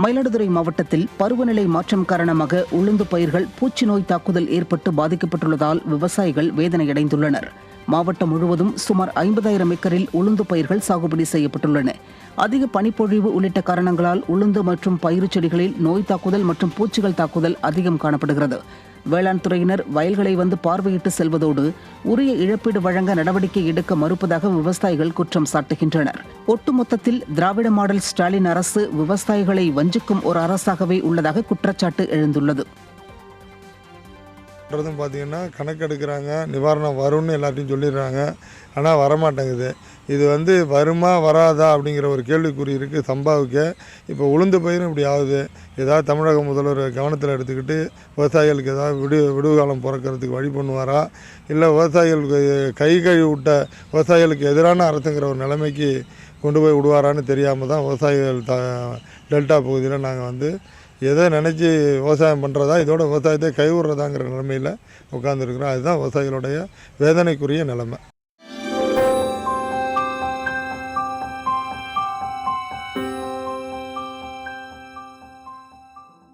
மயிலாடுதுறை மாவட்டத்தில் பருவநிலை மாற்றம் காரணமாக உளுந்து பயிர்கள் பூச்சி நோய் தாக்குதல் ஏற்பட்டு பாதிக்கப்பட்டுள்ளதால் விவசாயிகள் வேதனையடைந்துள்ளனர். மாவட்டம் முழுவதும் சுமார் 50,000 ஏக்கரில் உளுந்து பயிர்கள் சாகுபடி செய்யப்பட்டுள்ளன. அதிக பனிப்பொழிவு உள்ளிட்ட காரணங்களால் உளுந்து மற்றும் பயிறு செடிகளில் நோய் தாக்குதல் மற்றும் பூச்சிகள் தாக்குதல் அதிகம் காணப்படுகிறது. வேளாண் துறையினர் வயல்களை வந்து பார்வையிட்டு செல்வதோடு உரிய இழப்பீடு வழங்க நடவடிக்கை எடுக்க மறுப்பதாக விவசாயிகள் குற்றம் சாட்டுகின்றனர். ஒட்டுமொத்தத்தில் திராவிட மாடல் ஸ்டாலின் அரசு விவசாயிகளை வஞ்சிக்கும் ஒரு அரசாகவே உள்ளதாக குற்றச்சாட்டு எழுந்துள்ளது. பார்த்தீங்கன்னா கணக்கெடுக்கிறாங்க, நிவாரணம் வரும்னு எல்லாத்தையும் சொல்லிடுறாங்க, ஆனால் வரமாட்டேங்குது. இது வருமா வராதா அப்படிங்கிற ஒரு கேள்விக்குறி இருக்குது சம்பாவுக்கு. இப்போ உளுந்து பயிரும் இப்படி ஆகுது. ஏதாவது தமிழக முதல்வர் கவனத்தில் எடுத்துக்கிட்டு விவசாயிகளுக்கு ஏதாவது விடுகாலம் பிறக்கிறதுக்கு வழி பண்ணுவாரா, இல்லை விவசாயிகளுக்கு கை கழுவி விட்ட விவசாயிகளுக்கு எதிரான அரசுங்கிற ஒரு நிலைமைக்கு கொண்டு போய் விடுவாரான்னு தெரியாமல் தான் விவசாயிகள் டெல்டா பகுதியில் நாங்கள் எதை நினச்சி விவசாயம் பண்ணுறதா, இதோட விவசாயத்தை கைவிடுறதாங்கிற நிலைமையில் உட்காந்துருக்குறோம். அதுதான் விவசாயிகளுடைய வேதனைக்குரிய நிலைமை.